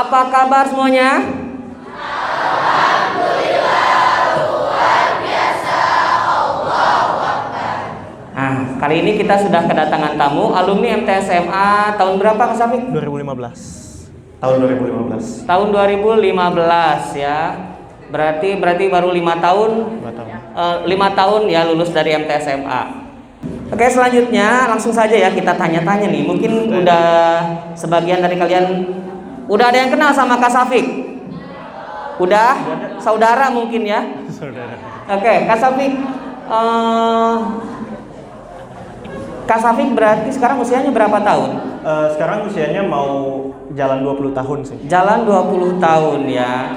Apa kabar semuanya? Nah, kali ini kita sudah kedatangan tamu alumni MTSMA tahun berapa Kak Safik? 2015. Tahun 2015. Tahun 2015 ya. Berarti baru 5 tahun. 5 tahun ya lulus dari MTSMA. Oke, selanjutnya langsung saja ya kita tanya-tanya nih. Mungkin udah sebagian dari kalian udah ada yang kenal sama Kak Safik? Udah? Saudara mungkin ya? Saudara. Oke, Kak Safik Kak Safik berarti sekarang usianya berapa tahun? Sekarang usianya mau jalan 20 tahun sih. Jalan 20 tahun ya.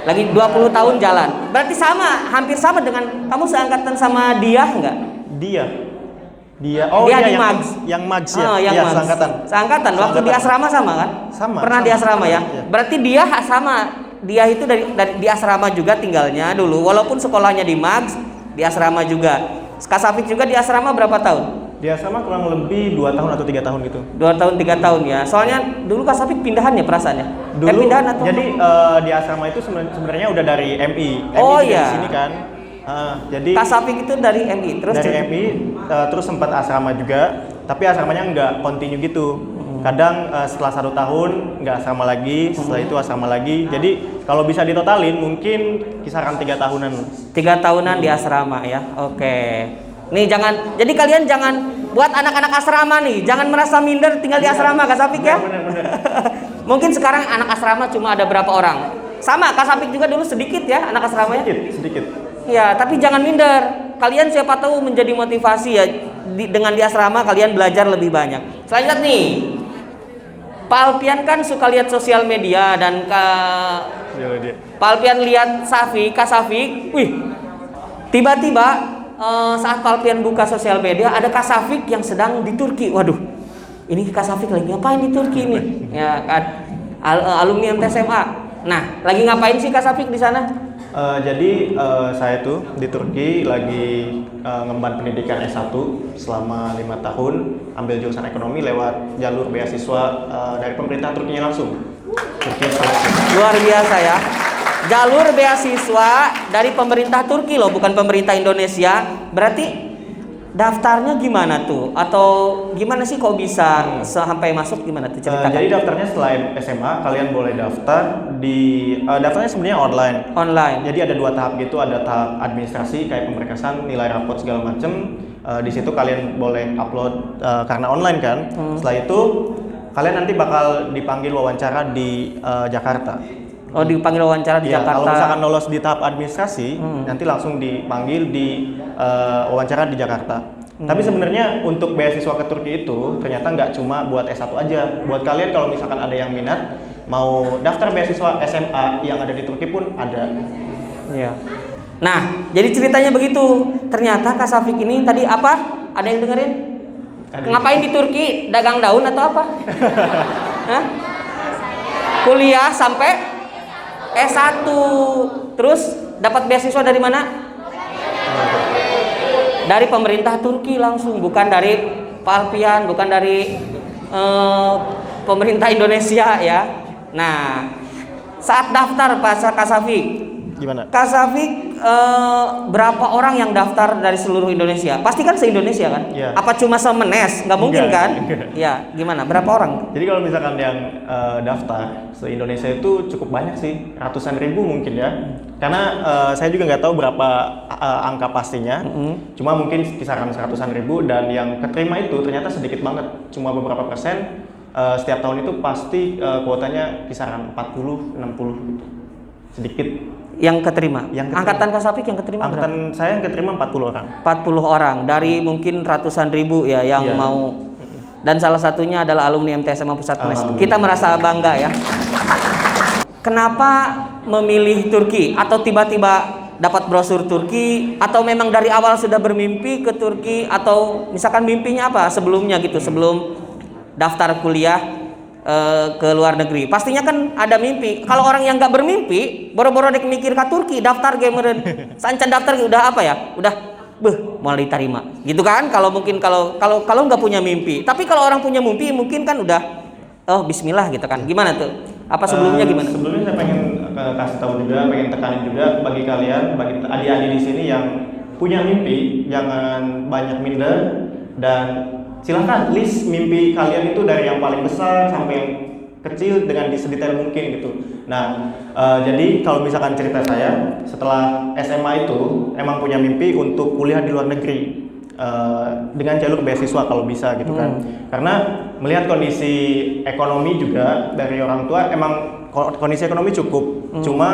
Lagi 20 tahun jalan. Berarti sama, hampir sama dengan kamu seangkatan sama dia enggak? Dia. Oh dia iya, di Mags. Yang Mags ya. Yang Iya, Mags. Seangkatan. Seangkatan. Waktu di asrama sama kan? Sama. Pernah di asrama ya? Iya. Berarti dia sama. Dia itu dari di asrama juga tinggalnya dulu. Walaupun sekolahnya di Mags, di asrama juga. Kak Safik juga di asrama berapa tahun? Di asrama kurang lebih 2 tahun atau 3 tahun gitu. 2 tahun 3 tahun ya. Soalnya dulu Kak Safik pindahan ya perasaannya. Dulu Pindahan atau? jadi di asrama itu sebenarnya udah dari MI. Oh juga iya. di sini kan. Jadi Kak Safik itu dari MI terus dari MI terus sempat asrama juga, tapi asramanya nggak continue gitu. Kadang setelah 1 tahun nggak asrama lagi, setelah itu asrama lagi. Jadi kalau bisa ditotalin mungkin kisaran 3 tahunan. 3 tahunan di asrama ya. Oke. Nih jadi kalian jangan buat anak-anak asrama nih, jangan merasa minder tinggal di asrama Kak Safik ya. Bener. Mungkin sekarang anak asrama cuma ada berapa orang. Sama Kak Safik juga dulu sedikit ya anak asramanya. Sedikit. Ya, tapi jangan minder. Kalian siapa tahu menjadi motivasi ya dengan di asrama kalian belajar lebih banyak. Selanjutnya nih. Pak Alpian kan suka lihat sosial media dan Pak Alpian lihat Kak Safik, wih, tiba-tiba saat Pak Alpian buka sosial media ada Kak Safik yang sedang di Turki. Waduh, ini Kak Safik lagi ngapain di Turki nih? Ya kan, alumni MTSMA. Nah, lagi ngapain sih Kak Safik di sana? Jadi saya tuh di Turki lagi ngemban pendidikan S1 selama 5 tahun, ambil jurusan ekonomi lewat jalur beasiswa dari pemerintah Turkinya langsung. Luar biasa ya. Jalur beasiswa dari pemerintah Turki loh, bukan pemerintah Indonesia. Berarti daftarnya gimana tuh? Atau gimana sih kok bisa sampai masuk, gimana tuh ceritakan? Jadi daftarnya setelah SMA kalian boleh daftar daftarnya sebenarnya online. Jadi ada 2 tahap gitu, ada tahap administrasi kayak pemberkasan, nilai rapot segala macem. Di situ kalian boleh upload karena online kan. Setelah itu kalian nanti bakal dipanggil wawancara di Jakarta. Oh, dipanggil wawancara di Jakarta. Kalau misalkan lolos di tahap administrasi, nanti langsung dipanggil di wawancara di Jakarta. Tapi sebenarnya untuk beasiswa ke Turki itu ternyata nggak cuma buat S1 aja. Buat kalian kalau misalkan ada yang minat mau daftar beasiswa SMA yang ada di Turki pun ada. Iya. Nah, jadi ceritanya begitu. Ternyata Kak Safik ini tadi apa? Ada yang dengerin? Ngapain di Turki? Dagang daun atau apa? Hah? Kuliah sampai S1. Terus dapat beasiswa dari mana? Dari pemerintah Turki langsung, bukan dari Pak Alpian, bukan dari pemerintah Indonesia ya. Nah, saat daftar Kak Safik, Gimana? Kak Safik berapa orang yang daftar dari seluruh Indonesia? Pasti kan se-Indonesia kan? Iya. Apa cuma Semenes? Nggak mungkin Enggak. kan? Ya, gimana? Berapa orang? Jadi kalau misalkan yang daftar se-Indonesia itu cukup banyak sih, ratusan ribu mungkin ya. Karena saya juga nggak tahu berapa angka pastinya, cuma mungkin kisaran seratusan ribu, dan yang keterima itu ternyata sedikit banget, cuma beberapa persen. Setiap tahun itu pasti kuotanya kisaran 40-60 gitu. Sedikit. Yang keterima? Yang keterima. Angkatan Kak Safik yang keterima Angkatan berapa? saya yang keterima 40 orang. 40 orang dari mungkin ratusan ribu ya yang Iya. mau, dan salah satunya adalah alumni MTSMA Pusat Mes. Alhamdulillah. Kita merasa bangga ya. Kenapa memilih Turki? Atau tiba-tiba dapat brosur Turki, atau memang dari awal sudah bermimpi ke Turki, atau misalkan mimpinya apa sebelumnya gitu, sebelum daftar kuliah ke luar negeri? Pastinya kan ada mimpi. Kalau orang yang nggak bermimpi, boro-boro dek mikir ke Turki, daftar gamerin, sancan daftar udah apa ya? Udah mau diterima. Gitu kan? Kalau mungkin kalau nggak punya mimpi. Tapi kalau orang punya mimpi mungkin kan udah oh bismillah gitu kan. Gimana tuh? Apa sebelumnya gimana? Sebelumnya saya pengen kasih tahu juga, pengen tekanin juga bagi kalian, bagi adik-adik di sini yang punya mimpi, jangan banyak minder dan silahkan list mimpi kalian itu dari yang paling besar sampai yang kecil dengan sedetail mungkin gitu. Nah, jadi kalau misalkan cerita saya setelah SMA itu emang punya mimpi untuk kuliah di luar negeri dengan jalur beasiswa kalau bisa gitu kan. Karena melihat kondisi ekonomi juga dari orang tua, emang kondisi ekonomi cukup. Cuma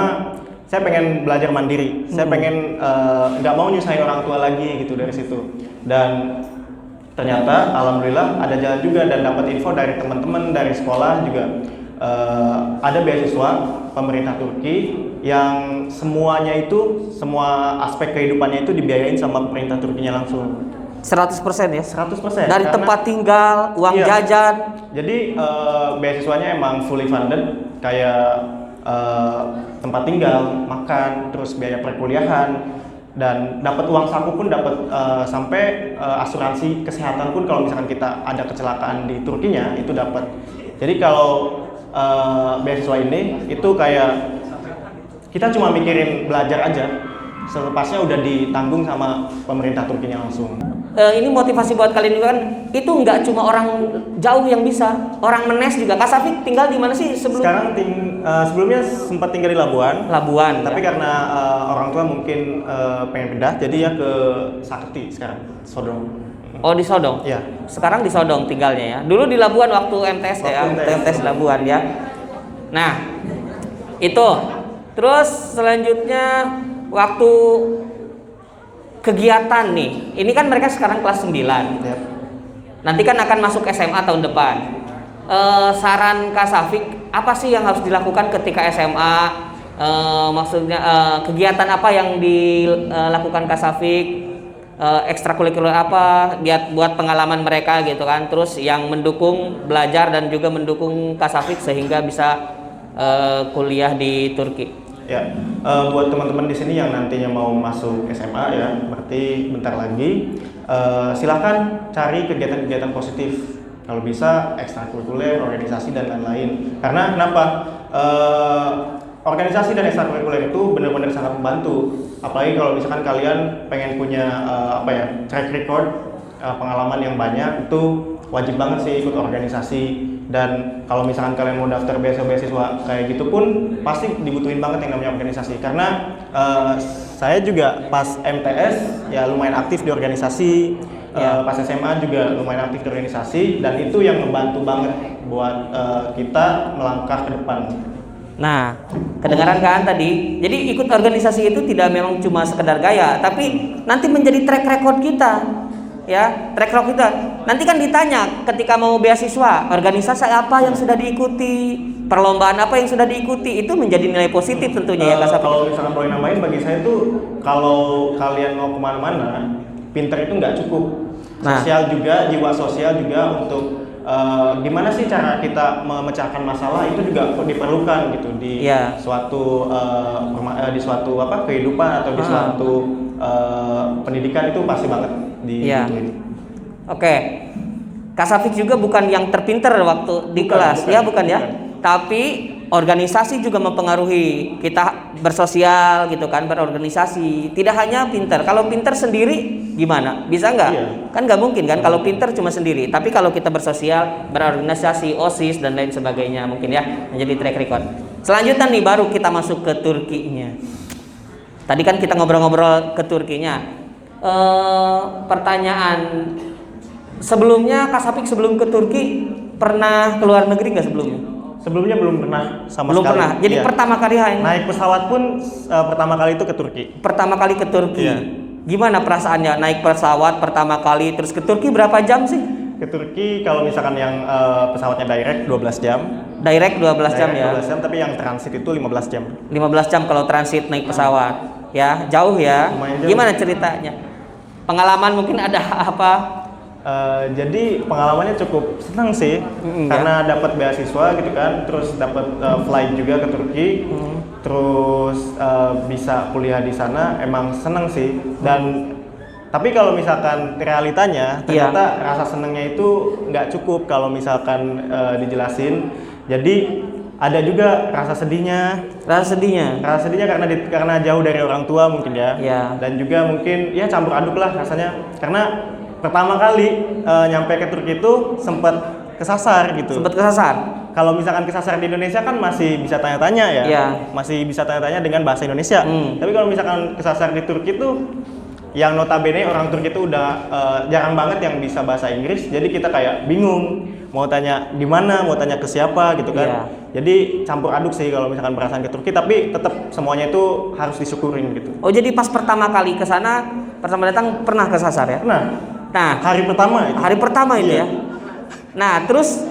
saya pengen belajar mandiri. Saya pengen nggak mau nyusahin orang tua lagi gitu dari situ. Dan ternyata alhamdulillah ada jalan juga dan dapat info dari teman-teman dari sekolah juga ada beasiswa pemerintah Turki yang semuanya itu semua aspek kehidupannya itu dibiayain sama pemerintah Turkinya langsung. 100% ya? 100%. Dari tempat tinggal, uang iya, jajan. Jadi beasiswanya emang fully funded, kayak tempat tinggal, makan, terus biaya perkuliahan, dan dapat uang saku pun dapat sampai asuransi kesehatan pun kalau misalkan kita ada kecelakaan di Turkinya itu dapat. Jadi kalau beasiswa ini itu kayak kita cuma mikirin belajar aja, selepasnya udah ditanggung sama pemerintah Turkinya langsung. Ini motivasi buat kalian juga kan, itu nggak cuma orang jauh yang bisa, orang Menes juga. Kak Safik tinggal di mana sih sebelum? Sekarang sebelumnya sempat tinggal di Labuan. Labuan. Tapi ya? karena orang tua mungkin pengen pindah, jadi ya ke Sakti sekarang, Sodong. Oh di Sodong? Iya. Sekarang di Sodong tinggalnya ya. Dulu di Labuan waktu MTS ya, MTS Labuan ya. Nah, itu. Terus selanjutnya waktu kegiatan nih, ini kan mereka sekarang kelas 9. Yep. Nanti kan akan masuk SMA tahun depan. Saran Kak Safik, apa sih yang harus dilakukan ketika SMA? Maksudnya kegiatan apa yang dilakukan Kak Safik? Ekstrakurikuler apa buat pengalaman mereka gitu kan? Terus yang mendukung belajar dan juga mendukung Kak Safik sehingga bisa kuliah di Turki. Ya, buat teman-teman di sini yang nantinya mau masuk SMA ya, berarti bentar lagi, silahkan cari kegiatan-kegiatan positif. Kalau bisa ekstrakurikuler, organisasi dan lain-lain. Karena kenapa? Organisasi dan ekstrakurikuler itu benar-benar sangat membantu. Apalagi kalau misalkan kalian pengen punya track record, pengalaman yang banyak, itu wajib banget sih ikut organisasi. Dan kalau misalkan kalian mau daftar beasiswa kayak gitu pun pasti dibutuhin banget yang namanya organisasi. Karena saya juga pas MTS ya lumayan aktif di organisasi, pas SMA juga lumayan aktif di organisasi, dan itu yang membantu banget buat kita melangkah ke depan. Nah, kedengaran kan tadi. Jadi ikut organisasi itu tidak memang cuma sekedar gaya, tapi nanti menjadi track record kita. Ya, track record kita. Nanti kan ditanya ketika mau beasiswa, organisasi apa yang sudah diikuti, perlombaan apa yang sudah diikuti, itu menjadi nilai positif tentunya ya Kak Safik. Kalau misalkan boleh nambahin, bagi saya tuh kalau kalian mau kemana-mana, pinter itu nggak cukup. Sosial juga, jiwa sosial juga untuk gimana sih cara kita memecahkan masalah itu juga diperlukan gitu di suatu di suatu kehidupan atau di suatu pendidikan, itu pasti banget dibutuhin. Oke. Kak Safik juga bukan yang terpinter waktu di kelas, bukan ya. Tapi organisasi juga mempengaruhi kita bersosial gitu kan, berorganisasi. Tidak hanya pinter. Kalau pinter sendiri gimana? Bisa nggak? Iya. Kan nggak mungkin kan kalau pinter cuma sendiri. Tapi kalau kita bersosial, berorganisasi, OSIS dan lain sebagainya mungkin ya menjadi track record. Selanjutnya nih baru kita masuk ke Turkinya. Tadi kan kita ngobrol-ngobrol ke Turkinya. Pertanyaan sebelumnya Kak Safik sebelum ke Turki pernah keluar negeri nggak sebelumnya? Sebelumnya belum pernah sama belum sekali. Pernah. Jadi pertama kali naik pesawat pun pertama kali itu ke Turki. Pertama kali ke Turki. Gimana perasaannya naik pesawat pertama kali terus ke Turki berapa jam sih? Ke Turki kalau misalkan yang pesawatnya direct 12 jam. Direct 12 jam ya. 12 jam, tapi yang transit itu 15 jam. 15 jam kalau transit naik pesawat. Ya, jauh ya. Lumayan jauh. Gimana ceritanya? Pengalaman mungkin ada apa? Jadi pengalamannya cukup senang sih, karena dapat beasiswa gitu kan, terus dapat flight juga ke Turki, terus bisa kuliah di sana, emang senang sih. Dan tapi kalau misalkan realitanya ternyata rasa senangnya itu nggak cukup kalau misalkan dijelasin. Jadi Ada juga rasa sedihnya. Rasa sedihnya. Rasa sedihnya karena jauh dari orang tua mungkin ya. Ya. Dan juga mungkin ya campur aduk lah rasanya. Karena pertama kali nyampe ke Turki itu sempat kesasar gitu. Sempat kesasar. Kalau misalkan kesasar di Indonesia kan masih bisa tanya-tanya ya. Iya. Masih bisa tanya-tanya dengan bahasa Indonesia. Tapi kalau misalkan kesasar di Turki itu yang notabene orang Turki itu udah jarang banget yang bisa bahasa Inggris. Jadi kita kayak bingung mau tanya di mana, mau tanya ke siapa gitu kan. Iya. Jadi campur aduk sih kalau misalkan perasaan ke Turki, tapi tetap semuanya itu harus disyukurin gitu. Oh, jadi pas pertama kali ke sana, pertama datang pernah kesasar ya? Nah, Hari pertama itu. hari pertama itu Iya. ya. Nah, terus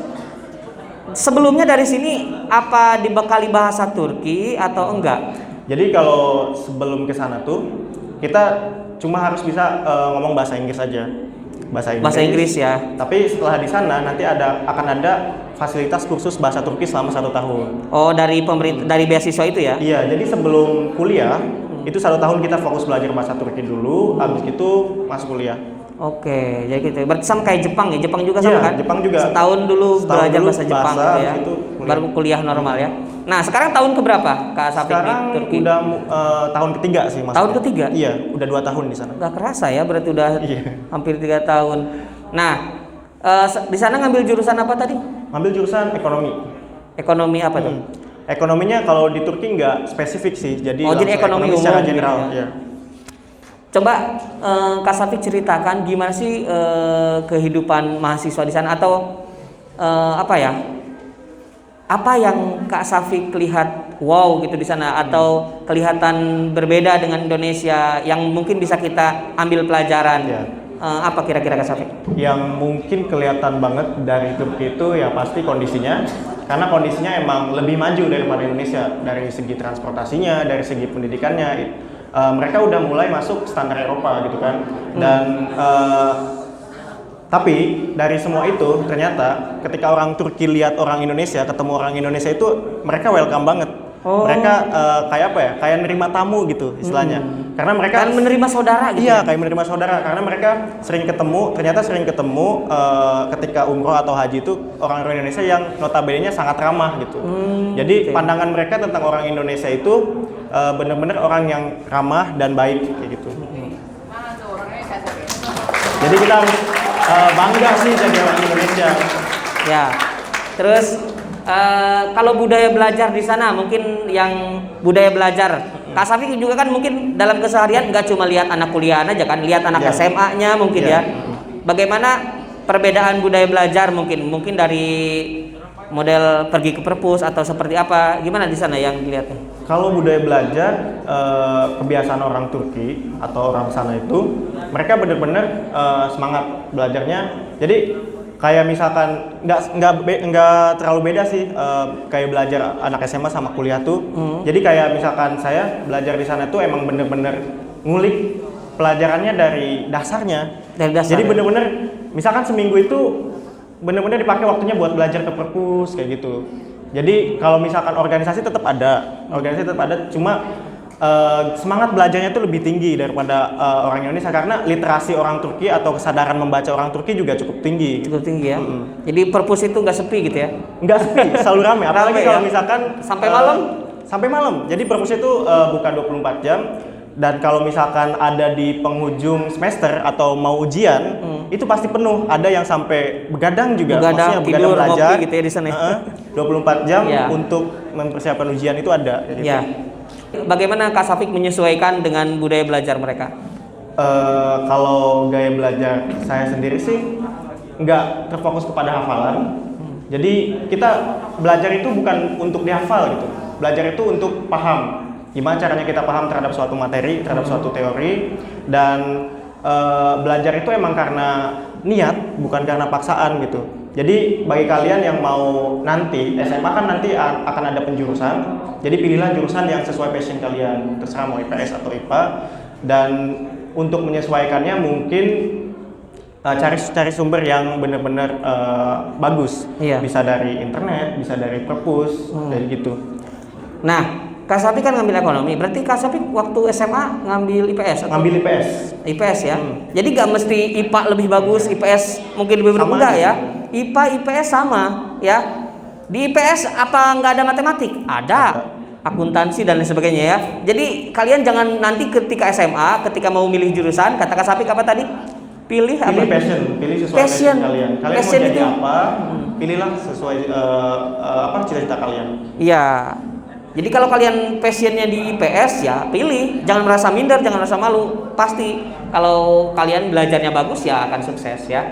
sebelumnya dari sini apa dibekali bahasa Turki atau enggak? Jadi kalau sebelum ke sana tuh kita cuma harus bisa ngomong bahasa Inggris aja. Bahasa Inggris ya. Tapi setelah di sana nanti akan ada fasilitas kursus bahasa Turki selama 1 tahun. Oh, dari pemerintah, dari beasiswa itu ya? Iya, jadi sebelum kuliah itu 1 tahun kita fokus belajar bahasa Turki dulu, habis itu masuk kuliah. Oke, jadi gitu. Berarti sama kayak Jepang ya? Jepang juga sama Iya, kan? Jepang juga. Setahun dulu belajar dulu bahasa Jepang bahasa, gitu ya. habis itu kuliah. Baru kuliah normal ya. Nah, sekarang tahun keberapa Kak Safik di Sekarang Turki? udah tahun ketiga sih Mas. Tahun ketiga? Iya, udah 2 tahun di sana. Udah kerasa ya, berarti udah Iya. hampir 3 tahun. Nah, di sana ngambil jurusan apa tadi? Ngambil jurusan ekonomi. Ekonomi apa tuh? Ekonominya kalau di Turki nggak spesifik sih, jadi Oh, jadi langsung ekonomi secara umum general. gitu ya. Iya. Coba Kak Safik ceritakan gimana sih kehidupan mahasiswa di sana, atau apa ya? Apa yang Kak Safik lihat wow gitu di sana, atau kelihatan berbeda dengan Indonesia yang mungkin bisa kita ambil pelajaran? Iya. Apa kira-kira Kak Safik? Yang mungkin kelihatan banget dari Turki itu ya pasti kondisinya, karena kondisinya emang lebih maju daripada Indonesia dari segi transportasinya, dari segi pendidikannya. Mereka udah mulai masuk standar Eropa gitu kan. Dan tapi dari semua itu ternyata ketika orang Turki lihat orang Indonesia, ketemu orang Indonesia itu mereka welcome banget. Oh. Mereka kayak apa ya? Kayak nerima tamu gitu istilahnya. Karena mereka Kan menerima saudara gitu. iya, ya? kayak menerima saudara karena mereka ternyata sering ketemu ketika umroh atau haji itu orang-orang Indonesia yang notabene-nya sangat ramah gitu. Jadi pandangan mereka tentang orang Indonesia itu benar-benar orang yang ramah dan baik kayak gitu. Jadi kita bangga sih jadi orang Indonesia. Ya. Terus kalau budaya belajar di sana, mungkin yang budaya belajar, Kak Safik juga kan mungkin dalam keseharian nggak cuma lihat anak kuliahan aja kan, lihat anak Ya. SMA-nya mungkin Ya. ya. Bagaimana perbedaan budaya belajar mungkin dari model pergi ke perpus atau seperti apa? Gimana di sana yang dilihatnya? Kalau budaya belajar, kebiasaan orang Turki atau orang sana itu, mereka benar-benar semangat belajarnya. Jadi kayak misalkan nggak terlalu beda sih kayak belajar anak SMA sama kuliah tuh. Jadi kayak misalkan saya belajar di sana tuh emang bener-bener ngulik pelajarannya dari dasarnya. Dari dasar. Jadi ya? bener-bener misalkan seminggu itu bener-bener dipakai waktunya buat belajar ke perpus kayak gitu. Jadi kalau misalkan organisasi tetap ada, cuma semangat belajarnya itu lebih tinggi daripada orang Indonesia karena literasi orang Turki atau kesadaran membaca orang Turki juga cukup tinggi. Cukup tinggi ya. Jadi perpus itu nggak sepi gitu ya? Nggak sepi, selalu ramai. Apalagi Ramai kalau ya? misalkan Sampai malam? Sampai malam. Jadi perpus itu buka 24 jam. Dan kalau misalkan ada di penghujung semester atau mau ujian, itu pasti penuh. Ada yang sampai begadang juga, Begadang, maksudnya tidur, belajar ngopi gitu ya di sana ya? 24 jam Ya. untuk mempersiapkan ujian itu ada. Gitu. Ya. Bagaimana Kak Safik menyesuaikan dengan budaya belajar mereka? Kalau gaya belajar saya sendiri sih nggak terfokus kepada hafalan. Jadi kita belajar itu bukan untuk dihafal gitu. Belajar itu untuk paham. Gimana caranya kita paham terhadap suatu materi, terhadap suatu teori, dan belajar itu emang karena niat, bukan karena paksaan gitu. Jadi bagi kalian yang mau nanti SMA kan nanti akan ada penjurusan. Jadi pilihlah jurusan yang sesuai passion kalian, terserah mau IPS atau IPA. Dan untuk menyesuaikannya mungkin cari sumber yang benar-benar bagus. Iya. Bisa dari internet, bisa dari perpus, kayak gitu. Nah, Kak Safik kan ngambil ekonomi, berarti Kak Safik waktu SMA ngambil IPS? Atau? Ngambil IPS. IPS ya. Jadi nggak mesti IPA lebih bagus, IPS mungkin lebih Sama enggak aja. ya. IPA IPS sama ya. Di IPS apa nggak ada matematik? Ada. Akuntansi dan lain sebagainya ya. Jadi kalian jangan nanti ketika SMA, ketika mau milih jurusan, kata Kak Sapik apa tadi? Pilih apa? Pilih passion, pilih sesuai passion kalian. Kalian Passion mau jadi itu apa? Pilihlah sesuai apa cita-cita kalian. Iya. Jadi kalau kalian passionnya di IPS ya pilih, jangan merasa minder, jangan merasa malu. Pasti kalau kalian belajarnya bagus ya akan sukses ya.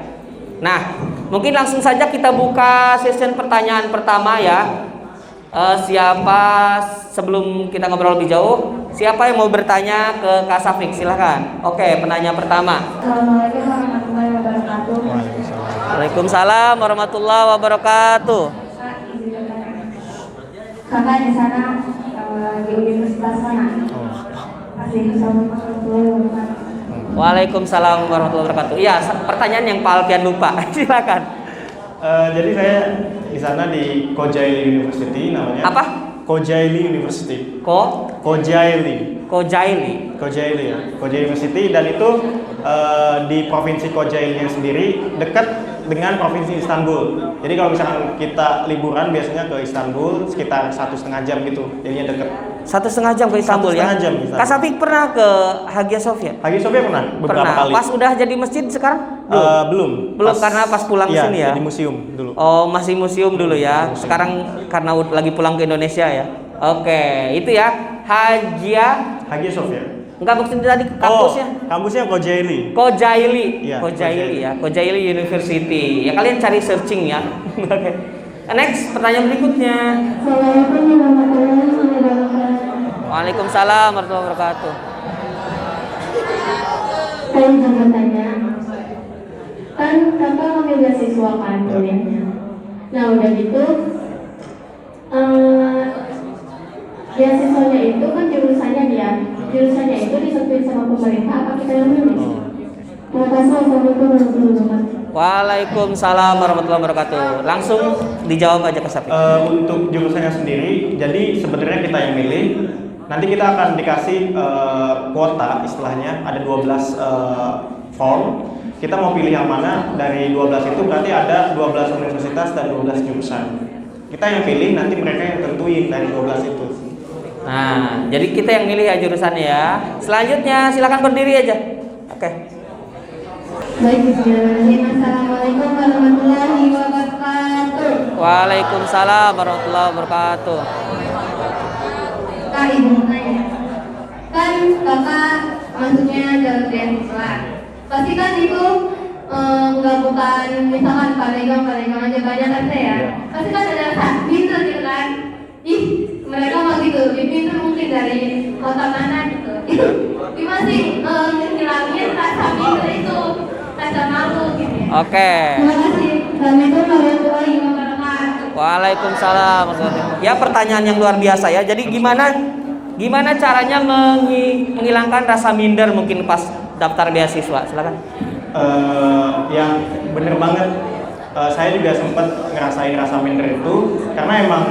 Nah, mungkin langsung saja kita buka session pertanyaan pertama ya. Siapa sebelum kita ngobrol lebih jauh, siapa yang mau bertanya ke Kak Safik? Silahkan. Oke, penanya pertama. Assalamualaikum warahmatullahi wabarakatuh. Waalaikumsalam warahmatullahi wabarakatuh. Kakak di sana di universitas mana? Assalamualaikum warahmatullahi wabarakatuh. Waalaikumsalam warahmatullahi wabarakatuh. Iya, pertanyaan yang Pak Alfian lupa. Silakan. Jadi saya di sana di Kocaeli University namanya. Apa? Kocaeli University. Kocaeli. Kocaeli. Kocaeli ya. Kocaeli University dan itu di provinsi Kocaeli sendiri dekat dengan provinsi Istanbul. Jadi kalau misalkan kita liburan biasanya ke Istanbul sekitar 1,5 jam gitu. Jadinya dekat. 1,5 jam ke Istanbul ya. 1,5 jam ke Istanbul. Kak Safik pernah ke Hagia Sophia? Hagia Sophia pernah beberapa Pernah. kali. Pas udah jadi masjid sekarang? Belum. Belum karena pas pulang ke sini ya. Di museum dulu. Oh, masih museum dulu ya. Sekarang karena lagi pulang ke Indonesia ya. Oke, itu ya. Hagia Sophia. Enggak maksudnya tadi kampusnya. Kampusnya Kocaeli. Kocaeli. Iya, Kocaeli ya. Kocaeli University. Ya kalian cari searching ya. Oke. Next, pertanyaan berikutnya. Assalamualaikum warahmatullahi wabarakatuh. Waalaikumsalam warahmatullahi wabarakatuh. Saya ingin bertanya, kan kakak ngambil beasiswa kan kuliahnya. Nah udah gitu, beasiswanya itu kan jurusannya itu ditentuin sama pemerintah apa kita yang milih? Terima kasih. Assalamualaikum warahmatullahi wabarakatuh. Waalaikumsalam warahmatullahi wabarakatuh. Langsung dijawab aja Kak Safik. Untuk jurusannya sendiri, jadi sebenarnya kita yang milih. Nanti kita akan dikasih kuota, istilahnya ada 12 form. Kita mau pilih yang mana dari 12 itu berarti ada 12 universitas dan 12 jurusan. Kita yang pilih, nanti mereka yang tentuin dari 12 itu. Nah, jadi kita yang milih ya jurusannya ya. Selanjutnya silakan berdiri aja. Oke. Baik, bismillahirrahmanirrahim. Assalamualaikum warahmatullahi wabarakatuh. Waalaikumsalam warahmatullahi wabarakatuh. Kak, ibu nanya, kan kakak maksudnya jalur beasiswa, pasti kan itu nggak bukan misalkan palegang aja banyak kan ya, pasti kan ada rasa pinter gitu kan, ih mereka mah gitu, lebih pinter mungkin dari kota mana gitu, gimana sih ngilangin rasa pinter itu, rasa malu gitu ya. Oke. Terima kasih. Assalamualaikum warahmatullahi wabarakatuh. Waalaikumsalam. Ya pertanyaan yang luar biasa ya. Jadi gimana caranya menghilangkan rasa minder mungkin pas daftar beasiswa? Silakan. Yang bener banget. Saya juga sempat ngerasain rasa minder itu karena emang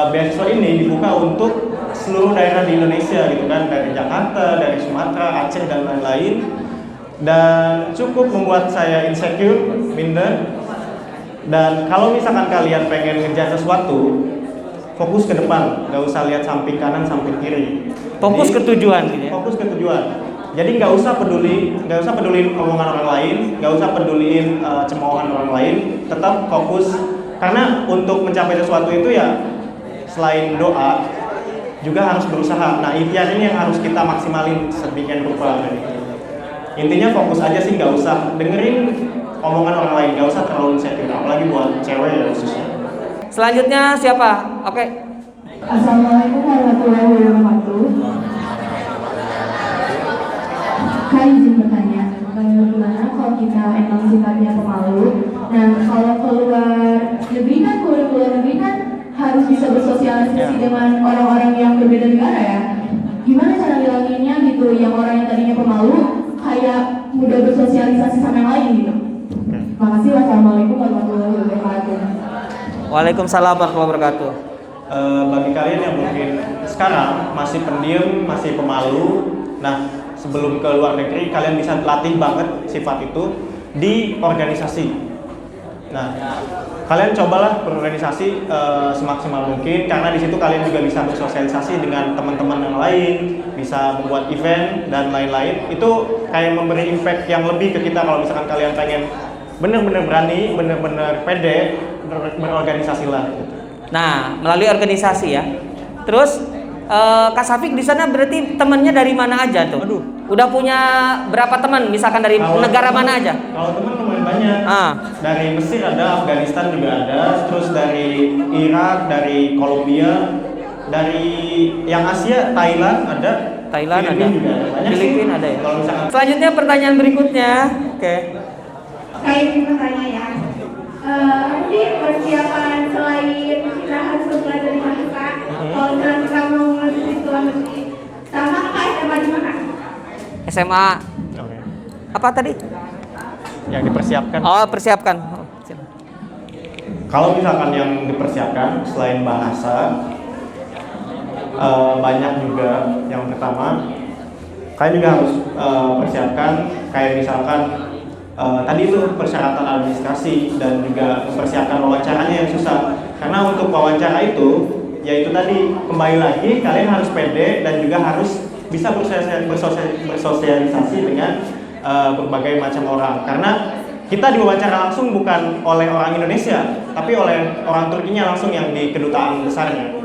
beasiswa ini dibuka untuk seluruh daerah di Indonesia gitu kan, dari Jakarta, dari Sumatera, Aceh dan lain-lain. Dan cukup membuat saya insecure, minder. Dan kalau misalkan kalian pengen ngejar sesuatu, fokus ke depan, nggak usah lihat samping kanan, samping kiri. Fokus ke tujuan gitu ya. Fokus ke tujuan. Jadi nggak usah peduliin omongan orang lain, nggak usah peduliin cemoohan orang lain. Tetap fokus, karena untuk mencapai sesuatu itu ya selain doa juga harus berusaha. Nah, ikhtiar ini yang harus kita maksimalin sedemikian rupa. Intinya fokus aja sih, nggak usah dengerin omongan orang lain, nggak usah terlalu insecure, apalagi buat cewek ya khususnya. Selanjutnya siapa? Oke. Assalamualaikum warahmatullahi wabarakatuh. Kak izin bertanya, bagaimana kalau kita emang sifatnya pemalu? Nah, kalau keluar negeri kan, harus bisa bersosialisasi dengan orang-orang yang berbeda negara ya. Gimana cara ngilanginnya gitu, yang orang yang tadinya pemalu kayak mudah bersosialisasi sama yang lain gitu. Makasih. Wassalamualaikum warahmatullahi wabarakatuh. Waalaikumsalam warahmatullahi wabarakatuh. Bagi kalian yang mungkin sekarang masih pendiam, masih pemalu, nah sebelum ke luar negeri kalian bisa latih banget sifat itu di organisasi. Nah, kalian cobalah berorganisasi semaksimal mungkin, karena di situ kalian juga bisa bersosialisasi dengan teman-teman yang lain, bisa membuat event dan lain-lain. Itu kayak memberi impact yang lebih ke kita kalau misalkan kalian pengen bener-bener berani, bener-bener pede, berorganisasi lah. Nah, melalui organisasi ya. Terus Kak Safik di sana berarti temannya dari mana aja tuh? Aduh. Udah punya berapa teman? Misalkan dari negara mana aja? Kalau teman lumayan banyak. Ah. Dari Mesir ada, Afghanistan juga ada, terus dari Irak, dari Kolombia, dari yang Asia, Thailand ada. Thailand Filipina ada. juga ada. Banyak Filipina sih. ada ya. Kalau misalkan Selanjutnya pertanyaan berikutnya. Oke. Saya ingin bertanya ya, nanti persiapan selain kita harus belajar di bahasa, kalau kita mau masuk ke luar negeri, sama apa SMA di mana? SMA. Oke. Apa tadi? Yang dipersiapkan. Oh, persiapkan. Oh, siap. Kalau misalkan yang dipersiapkan selain bahasa, banyak juga. Yang pertama, kalian juga harus persiapkan kayak misalkan tadi itu persyaratan administrasi dan juga mempersiapkan wawancaranya yang susah. Karena untuk wawancara itu, yaitu tadi kembali lagi kalian harus pede dan juga harus bisa bersosialisasi dengan berbagai macam orang. Karena kita diwawancara langsung bukan oleh orang Indonesia, tapi oleh orang Turkinya langsung yang di kedutaan besarnya.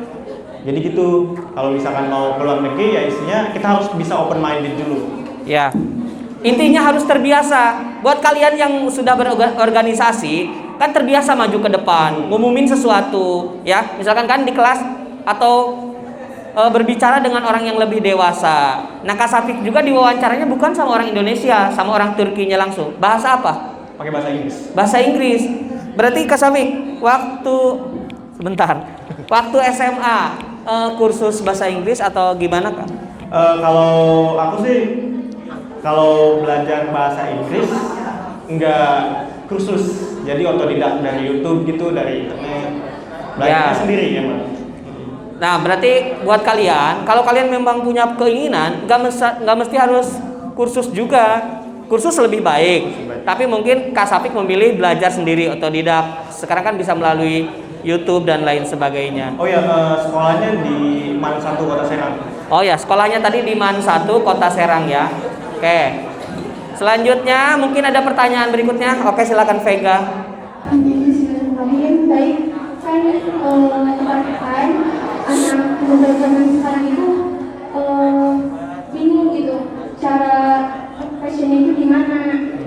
Jadi gitu, kalau misalkan mau keluar negeri ya isinya kita harus bisa open minded dulu. Ya. Intinya harus terbiasa. Buat kalian yang sudah berorganisasi, kan terbiasa maju ke depan, ngumumin sesuatu, ya. Misalkan kan di kelas atau berbicara dengan orang yang lebih dewasa. Nah, Kak Safik juga diwawancaranya bukan sama orang Indonesia, sama orang Turkinya langsung. Bahasa apa? Pakai bahasa Inggris. Bahasa Inggris. Berarti Kak Safik waktu SMA kursus bahasa Inggris atau gimana, Kak? Kalau aku sih, kalau belajar bahasa Inggris nggak kursus, jadi otodidak dari YouTube gitu, dari internet, belajarnya sendiri ya, Mbak. Nah, berarti buat kalian, kalau kalian memang punya keinginan, nggak mesti harus kursus juga. Kursus lebih baik, tapi mungkin Kak Safik memilih belajar sendiri otodidak. Sekarang kan bisa melalui YouTube dan lain sebagainya. Oh ya, sekolahnya di MAN 1 Kota Serang. Oh ya, sekolahnya tadi di MAN 1 Kota Serang ya. Oke. Selanjutnya mungkin ada pertanyaan berikutnya. Oke, silakan Vega. Bismillahirrahmanirrahim. Baik, kan teman-teman anak muda zaman sekarang itu bingung gitu cara fashionnya itu gimana.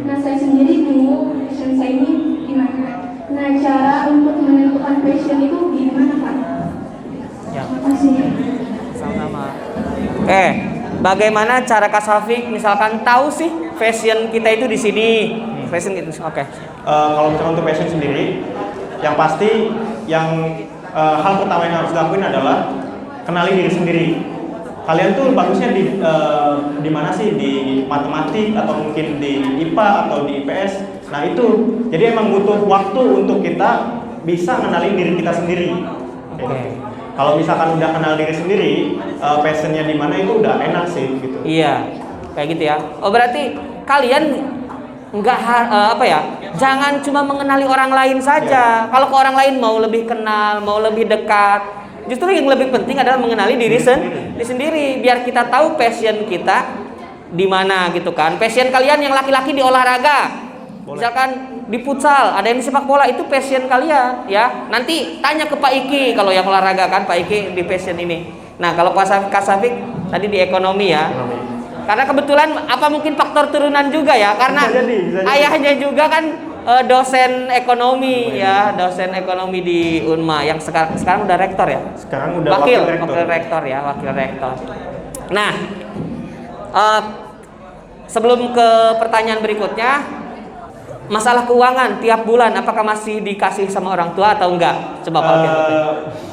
Nah, saya sendiri bingung fashion saya ini gimana. Nah, cara untuk menentukan fashion itu gimana, Pak? Ya. Terima kasih. Sama-sama. Oke, bagaimana cara Kak Safik misalkan tahu sih fashion kita itu di sini? Fashion itu, oke. Kalau misalkan untuk fashion sendiri, yang pasti hal pertama yang harus dilakuin adalah kenali diri sendiri. Kalian tuh bagusnya di mana sih? Di matematik atau mungkin di IPA atau di IPS. Nah itu, jadi emang butuh waktu untuk kita bisa kenalin diri kita sendiri. Oke. Kalau misalkan udah kenal diri sendiri, passionnya di mana itu udah enak sih gitu. Iya, kayak gitu ya. Oh, berarti kalian nggak jangan cuma mengenali orang lain saja. Kalau ke orang lain mau lebih kenal, mau lebih dekat, justru yang lebih penting adalah mengenali diri sendiri, biar kita tahu passion kita di mana gitu kan. Passion kalian yang laki-laki di olahraga, misalkan di futsal, ada yang di sepak bola, itu passion kalian ya. Nanti tanya ke Pak Iki kalau yang olahraga kan, Pak Iki di passion ini. Nah, kalau Kak Safik tadi di ekonomi ya. Karena kebetulan apa mungkin faktor turunan juga ya, karena Bisa jadi. ayahnya juga kan dosen ekonomi ya, dosen ekonomi di Unma yang sekarang udah rektor ya. Sekarang udah wakil rektor. rektor ya, wakil rektor. Nah, sebelum ke pertanyaan berikutnya, masalah keuangan tiap bulan apakah masih dikasih sama orang tua atau enggak? Coba kalau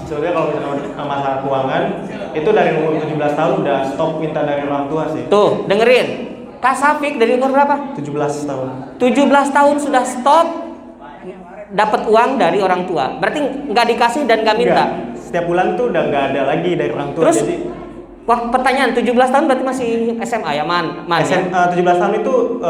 sebenarnya kalau misalkan masalah keuangan itu dari umur 17 tahun udah stop minta dari orang tua sih. Tuh, dengerin. Kak Safik dari umur berapa? 17 tahun. 17 tahun sudah stop dapat uang dari orang tua. Berarti nggak dikasih dan nggak minta. Enggak. Setiap bulan tuh udah nggak ada lagi dari orang tua. Terus jadi Pertanyaan 17 tahun berarti masih SMA ya, Man ya? 17 tahun itu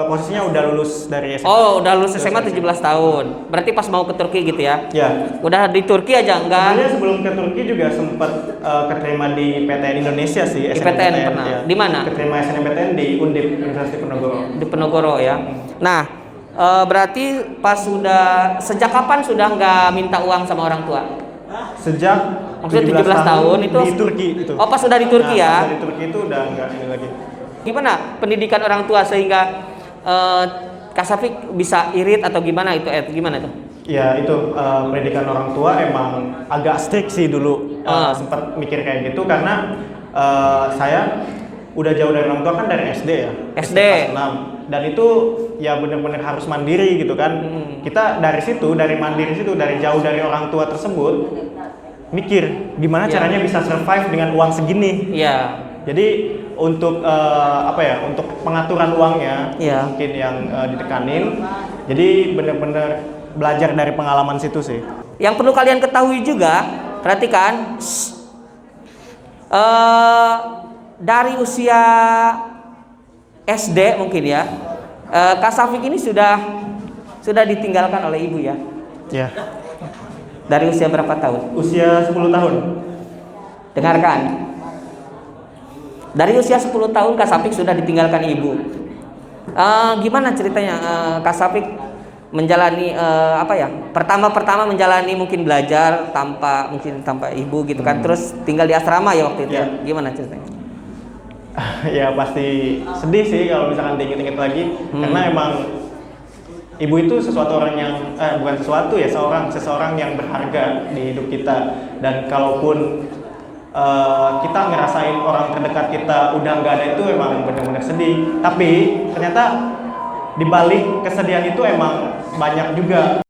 posisinya udah lulus dari SMA. Oh, udah lulus SMA 17 tahun. Berarti pas mau ke Turki gitu ya? Ya. Udah di Turki aja enggak? Sebenarnya sebelum ke Turki juga sempat keterima di PTN Indonesia sih. Di PTN pernah. Ya. Di mana? Keterima SNMPTN di Undip Universitas Penogoro. Di Penogoro ya. Nah, berarti pas sejak kapan sudah nggak minta uang sama orang tua? Sejak Maksudnya 17 tahun itu di Turki itu. Oh, pas sudah di Turki ya? Pas di Turki itu udah nggak ini lagi. Gimana pendidikan orang tua sehingga Kak Safik bisa irit atau gimana itu? Gimana tuh? Ya itu pendidikan orang tua emang agak strict sih dulu. Sempat mikir kayak gitu karena saya udah jauh dari orang tua kan dari SD ya. SD kelas 6. Dan itu ya benar-benar harus mandiri gitu kan. Kita dari mandiri situ, dari jauh dari orang tua tersebut, mikir gimana caranya bisa survive dengan uang segini. Iya. Jadi untuk untuk pengaturan uangnya mungkin yang ditekanin. Jadi benar-benar belajar dari pengalaman situ sih. Yang perlu kalian ketahui juga, perhatikan, dari usia SD mungkin ya, Kak Safik ini sudah ditinggalkan oleh ibu ya. Ya. Dari usia berapa tahun? Usia 10 tahun. Dengarkan. Dari usia 10 tahun Kak Safik sudah ditinggalkan ibu. Gimana ceritanya Kak Safik menjalani pertama menjalani mungkin belajar tanpa ibu gitu kan, terus tinggal di asrama ya waktu itu ya. Gimana ceritanya? Ya pasti sedih sih kalau misalkan diinget-inget lagi, karena emang ibu itu seseorang yang berharga di hidup kita. Dan kalaupun kita ngerasain orang terdekat kita udah nggak ada, itu emang benar-benar sedih. Tapi ternyata di balik kesedihan itu emang banyak juga